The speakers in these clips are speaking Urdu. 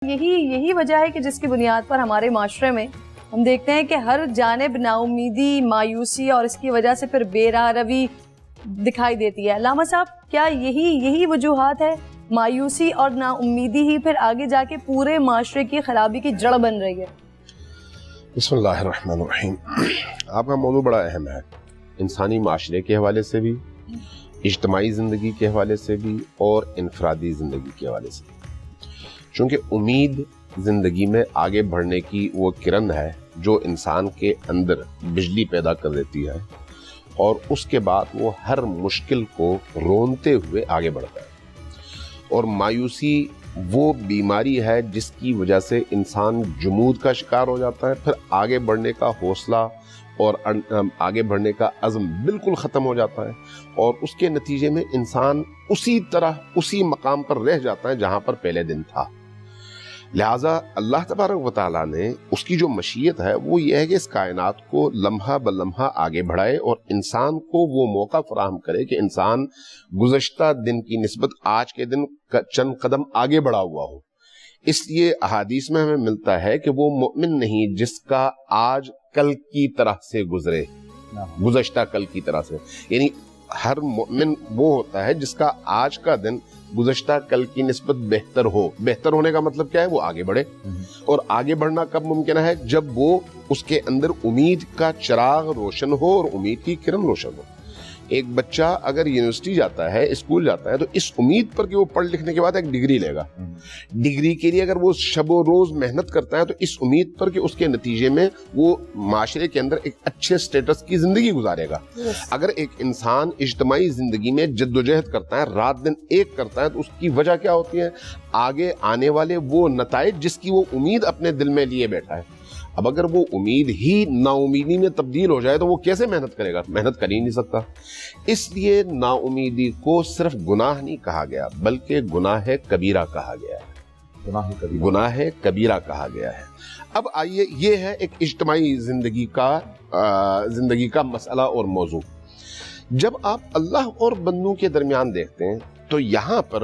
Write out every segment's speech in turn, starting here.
یہی وجہ ہے کہ جس کی بنیاد پر ہمارے معاشرے میں ہم دیکھتے ہیں کہ ہر جانب نا امیدی، مایوسی اور اس کی وجہ سے پھر بے راہ روی دکھائی دیتی ہے۔ علامہ صاحب، کیا یہی وجوہات ہے؟ مایوسی اور نا امیدی ہی پھر آگے جا کے پورے معاشرے کی خرابی کی جڑ بن رہی ہے؟ بسم اللہ الرحمن الرحیم۔ آپ کا موضوع بڑا اہم ہے، انسانی معاشرے کے حوالے سے بھی، اجتماعی زندگی کے حوالے سے بھی اور انفرادی زندگی کے حوالے سے بھی۔ چونکہ امید زندگی میں آگے بڑھنے کی وہ کرن ہے جو انسان کے اندر بجلی پیدا کر دیتی ہے اور اس کے بعد وہ ہر مشکل کو رونتے ہوئے آگے بڑھتا ہے۔ اور مایوسی وہ بیماری ہے جس کی وجہ سے انسان جمود کا شکار ہو جاتا ہے، پھر آگے بڑھنے کا حوصلہ اور آگے بڑھنے کا عزم بالکل ختم ہو جاتا ہے، اور اس کے نتیجے میں انسان اسی مقام پر رہ جاتا ہے جہاں پر پہلے دن تھا۔ لہٰذا اللہ تبارک و تعالیٰ نے اس کی جو مشیت ہے وہ یہ ہے کہ اس کائنات کو لمحہ بلمحہ آگے بڑھائے اور انسان کو وہ موقع فراہم کرے کہ انسان گزشتہ دن کی نسبت آج کے دن چند قدم آگے بڑھا ہوا ہو۔ اس لیے احادیث میں ہمیں ملتا ہے کہ وہ مومن نہیں جس کا آج کل کی طرح سے گزرے، گزشتہ کل کی طرح سے، یعنی ہر مومن وہ ہوتا ہے جس کا آج کا دن گزشتہ کل کی نسبت بہتر ہو۔ بہتر ہونے کا مطلب کیا ہے؟ وہ آگے بڑھے، اور آگے بڑھنا کب ممکن ہے؟ جب وہ اس کے اندر امید کا چراغ روشن ہو اور امید کی کرن روشن ہو۔ ایک بچہ اگر یونیورسٹی جاتا ہے، اسکول جاتا ہے، تو اس امید پر کہ وہ پڑھ لکھنے کے بعد ایک ڈگری لے گا۔ ڈگری کے لیے اگر وہ شب و روز محنت کرتا ہے تو اس امید پر کہ اس کے نتیجے میں وہ معاشرے کے اندر ایک اچھے سٹیٹس کی زندگی گزارے گا۔ اگر ایک انسان اجتماعی زندگی میں جد و جہد کرتا ہے، رات دن ایک کرتا ہے، تو اس کی وجہ کیا ہوتی ہے؟ آگے آنے والے وہ نتائج جس کی وہ امید اپنے دل میں لیے بیٹھا ہے۔ اب اگر وہ امید ہی نا امیدی میں تبدیل ہو جائے تو وہ کیسے محنت کرے گا؟ محنت کر ہی نہیں سکتا۔ اس لیے نا امیدی کو صرف گناہ نہیں کہا گیا بلکہ گناہ کبیرہ کہا گیا ہے، گناہ کبیرہ کہا گیا ہے۔ اب آئیے، یہ ہے ایک اجتماعی زندگی کا مسئلہ اور موضوع۔ جب آپ اللہ اور بندوں کے درمیان دیکھتے ہیں تو یہاں پر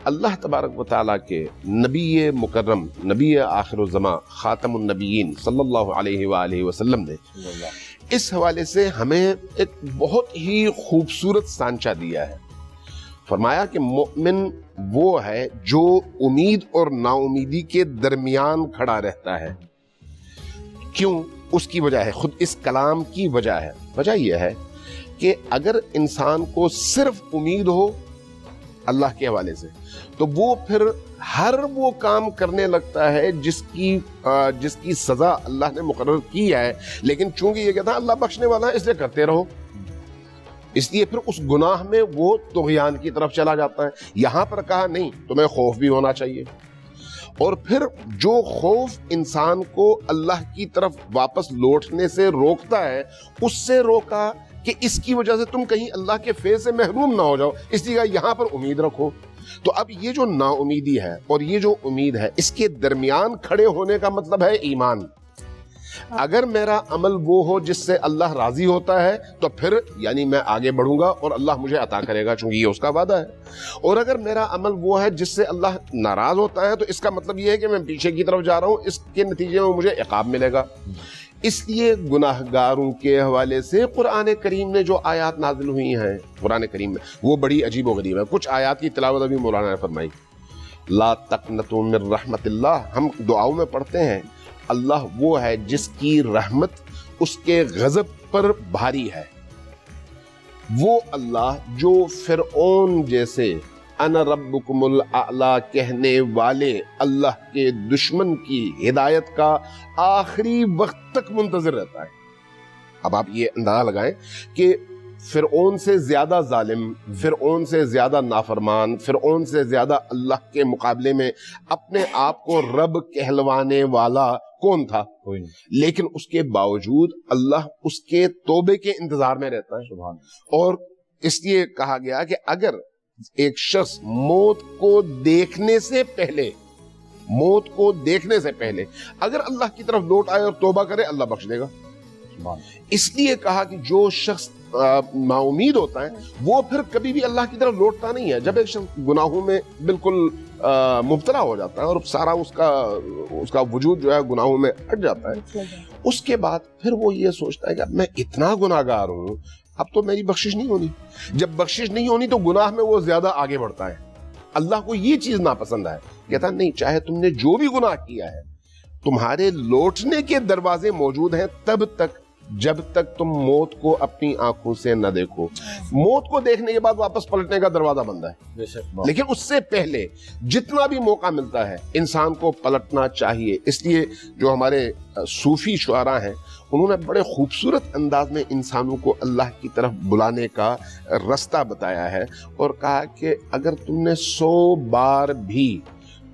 اللہ تبارک و تعالیٰ کے نبی مکرم، نبی آخر الزمان، خاتم النبیین صلی اللہ علیہ وآلہ وسلم نے اس حوالے سے ہمیں ایک بہت ہی خوبصورت سانچہ دیا ہے۔ فرمایا کہ مومن وہ ہے جو امید اور نا امیدی کے درمیان کھڑا رہتا ہے۔ کیوں؟ اس کی وجہ ہے، خود اس کلام کی وجہ ہے۔ وجہ یہ ہے کہ اگر انسان کو صرف امید ہو اللہ کے حوالے سے تو وہ پھر ہر وہ کام کرنے لگتا ہے جس کی سزا اللہ نے مقرر کی ہے، لیکن چونکہ یہ کہتا ہے اللہ بخشنے والا ہے اس لیے کرتے رہو، اس لیے پھر اس گناہ میں وہ طغیان کی طرف چلا جاتا ہے۔ یہاں پر کہا نہیں، تمہیں خوف بھی ہونا چاہیے، اور پھر جو خوف انسان کو اللہ کی طرف واپس لوٹنے سے روکتا ہے، اس سے روکا کہ اس کی وجہ سے تم کہیں اللہ کے فیض سے محروم نہ ہو جاؤ، اس لیے یہاں پر امید رکھو۔ تو اب یہ جو نا امیدی ہے اور یہ جو امید ہے، اس کے درمیان کھڑے ہونے کا مطلب ہے ایمان۔ اگر میرا عمل وہ ہو جس سے اللہ راضی ہوتا ہے تو پھر یعنی میں آگے بڑھوں گا اور اللہ مجھے عطا کرے گا، چونکہ یہ اس کا وعدہ ہے۔ اور اگر میرا عمل وہ ہے جس سے اللہ ناراض ہوتا ہے تو اس کا مطلب یہ ہے کہ میں پیچھے کی طرف جا رہا ہوں، اس کے نتیجے میں مجھے عقاب ملے گا۔ اس لیے گناہ گاروں کے حوالے سے قرآن کریم میں جو آیات نازل ہوئی ہیں، قرآن کریم میں وہ بڑی عجیب و غریب ہے۔ کچھ آیات کی تلاوت ابھی مولانا نے فرمائی، لا تقنطوا من رحمت اللہ، ہم دعاؤں میں پڑھتے ہیں اللہ وہ ہے جس کی رحمت اس کے غضب پر بھاری ہے۔ وہ اللہ جو فرعون جیسے انا ربکم الاعلی کہنے والے اللہ کے دشمن کی ہدایت کا آخری وقت تک منتظر رہتا ہے۔ اب آپ یہ اندازہ لگائیں کہ فرعون سے زیادہ ظالم، فرعون سے زیادہ نافرمان، فرعون سے زیادہ اللہ کے مقابلے میں اپنے آپ کو رب کہلوانے والا کون تھا؟ کوئی نہیں۔ لیکن اس کے باوجود اللہ اس کے توبے کے انتظار میں رہتا ہے۔ سبحان اللہ۔ اور اس لیے کہا گیا کہ اگر ایک شخص موت کو دیکھنے سے پہلے اگر اللہ کی طرف لوٹ آئے اور توبہ کرے، اللہ بخش دے گا۔ اس لیے کہا کہ جو شخص ناامید ہوتا ہے وہ پھر کبھی بھی اللہ کی طرف لوٹتا نہیں ہے. جب ایک شخص گناہوں میں بالکل مبتلا ہو جاتا ہے اور سارا اس کا وجود جو ہے گناہوں میں ہٹ جاتا ہے, اس کے بعد پھر وہ یہ سوچتا ہے کہ اب میں اتنا گناہگار ہوں, اب تو میری بخشش نہیں ہونی. جب بخشش نہیں ہونی تو گناہ میں وہ زیادہ آگے بڑھتا ہے. اللہ کو یہ چیز ناپسند ہے, کہتا نہیں, چاہے تم نے جو بھی گناہ کیا ہے تمہارے لوٹنے کے دروازے موجود ہیں تب تک جب تک تم موت کو اپنی آنکھوں سے نہ دیکھو. موت کو دیکھنے کے بعد واپس پلٹنے کا دروازہ بند ہے, لیکن اس سے پہلے جتنا بھی موقع ملتا ہے انسان کو پلٹنا چاہیے. اس لیے جو ہمارے صوفی شعراء ہیں انہوں نے بڑے خوبصورت انداز میں انسانوں کو اللہ کی طرف بلانے کا رستہ بتایا ہے اور کہا کہ اگر تم نے 100 بار بھی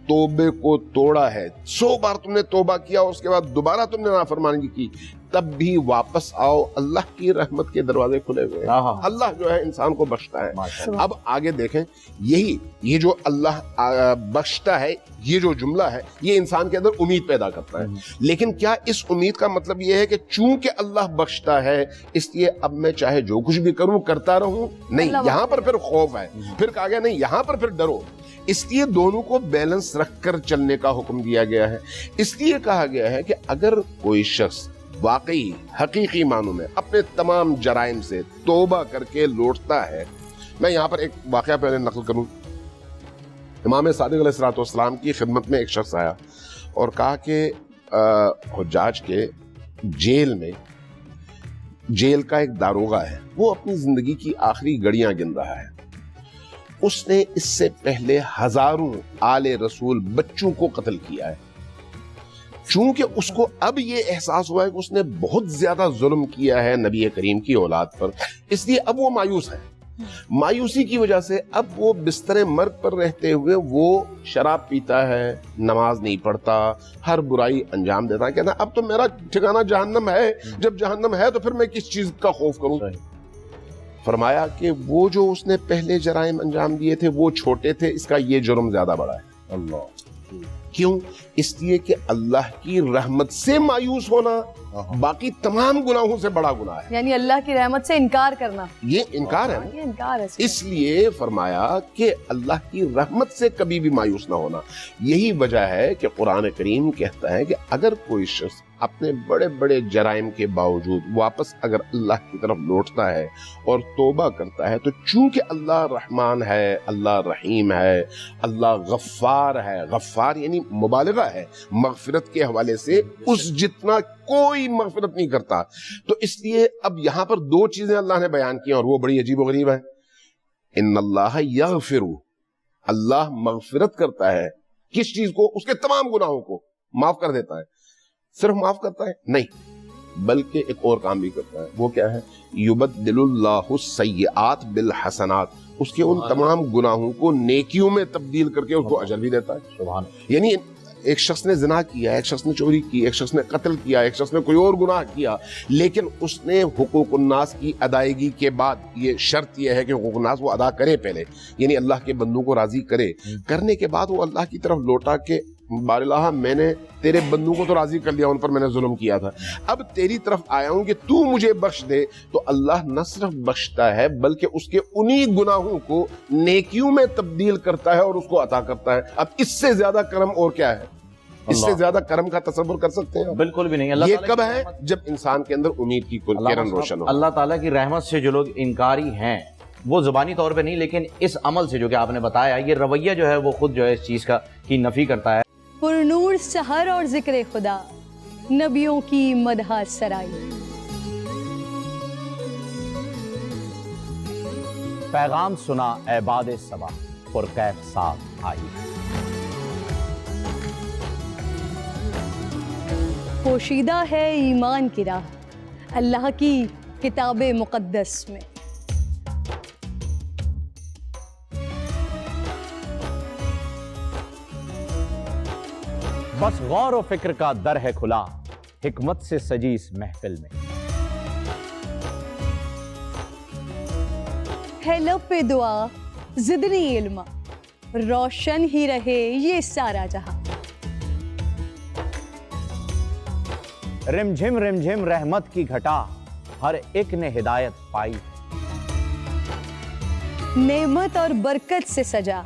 توبے کو توڑا ہے, 100 بار تم نے توبہ کیا اور اس کے بعد دوبارہ تم نے نافرمانی کی, تب بھی واپس آؤ, اللہ کی رحمت کے دروازے کھلے ہوئے ہیں. اللہ جو ہے انسان کو بخشتا ہے. اب آگے دیکھیں, یہ جو اللہ بخشتا ہے, یہ جو جملہ ہے یہ انسان کے اندر امید پیدا کرتا ہے. لیکن کیا اس امید کا مطلب یہ ہے کہ چونکہ اللہ بخشتا ہے اس لیے اب میں چاہے جو کچھ بھی کروں کرتا رہوں؟ نہیں, یہاں پر پھر خوف ہے. پھر کہا گیا نہیں, یہاں پر پھر ڈرو. اس لیے دونوں کو بیلنس رکھ کر چلنے کا حکم دیا گیا ہے. اس لیے کہا گیا ہے کہ اگر کوئی شخص واقعی حقیقی معنوں میں اپنے تمام جرائم سے توبہ کر کے لوٹتا ہے. میں یہاں پر ایک واقعہ پہلے نقل کروں. امام صادق علیہ السلام کی خدمت میں ایک شخص آیا اور کہا کہ حجاج کے جیل میں, جیل کا ایک داروغہ ہے, وہ اپنی زندگی کی آخری گھڑیاں گن رہا ہے. اس نے اس سے پہلے ہزاروں آل رسول بچوں کو قتل کیا ہے. چونکہ اس کو اب یہ احساس ہوا ہے کہ اس نے بہت زیادہ ظلم کیا ہے نبی کریم کی اولاد پر, اس لیے اب وہ مایوس ہے. مایوسی کی وجہ سے اب وہ بستر مرگ پر رہتے ہوئے وہ شراب پیتا ہے, نماز نہیں پڑھتا, ہر برائی انجام دیتا ہے. کہتا ہے اب تو میرا ٹھکانہ جہنم ہے, جب جہنم ہے تو پھر میں کس چیز کا خوف کروں. فرمایا کہ وہ جو اس نے پہلے جرائم انجام دیے تھے وہ چھوٹے تھے, اس کا یہ جرم زیادہ بڑا ہے. اللہ کیوں؟ اس لیے کہ اللہ کی رحمت سے مایوس ہونا باقی تمام گناہوں سے بڑا گناہ ہے. یعنی اللہ کی رحمت سے انکار کرنا, یہ انکار ہے, یہ انکار ہے. اس لیے فرمایا کہ اللہ کی رحمت سے کبھی بھی مایوس نہ ہونا. یہی وجہ ہے کہ قرآن کریم کہتا ہے کہ اگر کوئی شخص اپنے بڑے بڑے جرائم کے باوجود واپس اگر اللہ کی طرف لوٹتا ہے اور توبہ کرتا ہے تو چونکہ اللہ رحمان ہے, اللہ رحیم ہے, اللہ غفار ہے. غفار یعنی مبالغہ ہے مغفرت کے حوالے سے, اس جتنا کوئی مغفرت نہیں کرتا. تو اس لیے اب یہاں پر 2 چیزیں اللہ نے بیان کی اور وہ بڑی عجیب و غریب ہیں. ان اللہ یغفر, اللہ مغفرت کرتا ہے. کس چیز کو؟ اس کے تمام گناہوں کو معاف کر دیتا ہے. صرف معاف کرتا ہے نہیں, بلکہ ایک اور کام بھی کرتا ہے. وہ کیا ہے؟ یبدل اللہ السیئات بالحسنات, اس کے ان تمام گناہوں کو نیکیوں میں تبدیل کر کے اس کو اجر بھی دیتا ہے. سبحان. یعنی ایک شخص نے زنا کیا, ایک شخص نے چوری کی, ایک شخص نے قتل کیا, ایک شخص نے کوئی اور گناہ کیا, لیکن اس نے حقوق الناس کی ادائیگی کے بعد, یہ شرط یہ ہے کہ حقوق الناس وہ ادا کرے پہلے, یعنی اللہ کے بندوں کو راضی کرے. کرنے کے بعد وہ اللہ کی طرف لوٹا کہ بار اللہ میں نے تیرے بندوں کو تو راضی کر لیا, ان پر میں نے ظلم کیا تھا, اب تیری طرف آیا ہوں کہ تو مجھے بخش دے. تو اللہ نہ صرف بخشتا ہے بلکہ اس کے انہی گناہوں کو نیکیوں میں تبدیل کرتا ہے اور اس کو عطا کرتا ہے. اب اس سے زیادہ کرم اور کیا ہے؟ اس سے زیادہ کرم کا تصور کر سکتے ہیں؟ بالکل بھی نہیں. یہ کب ہے؟ جب انسان کے اندر امید کی کرن روشن ہو. اللہ تعالیٰ کی رحمت سے جو لوگ انکاری ہیں وہ زبانی طور پہ نہیں, لیکن اس عمل سے جو کہ آپ نے بتایا, یہ رویہ جو ہے وہ خود جو ہے اس چیز کی نفی کرتا ہے. پرنور سحر اور ذکر خدا, نبیوں کی مدح سرائی. پیغام سنا اے باد صبا, پرکیف صاحب آئی. پوشیدہ ہے ایمان کی راہ اللہ کی کتاب مقدس میں. بس غور و فکر کا در ہے کھلا, حکمت سے سجی اس محفل میں. ہے لب پہ دعا زدنی علم, روشن ہی رہے یہ سارا جہاں. رم جھم رحمت کی گھٹا ہر ایک نے ہدایت پائی. نعمت اور برکت سے سجا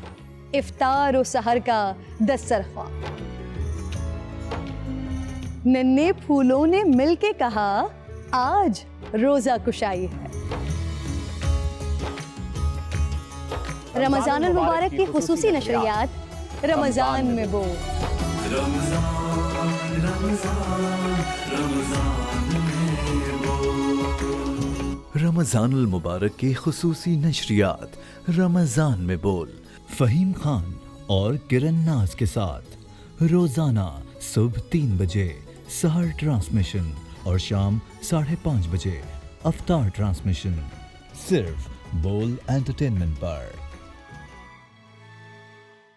افطار و سحر کا دسترخوان. ننھے پھولوں نے مل کے کہا آج روزہ کشائی ہے. رمضان المبارک کی خصوصی نشریات رمضان میں بول. رمضان المبارک کی خصوصی نشریات رمضان میں بول فہیم خان اور کرن ناز کے ساتھ روزانہ صبح 3 بجے سحر ٹرانسمیشن اور شام 5:30 بجے افطار ٹرانسمیشن صرف بول انٹرٹینمنٹ پر.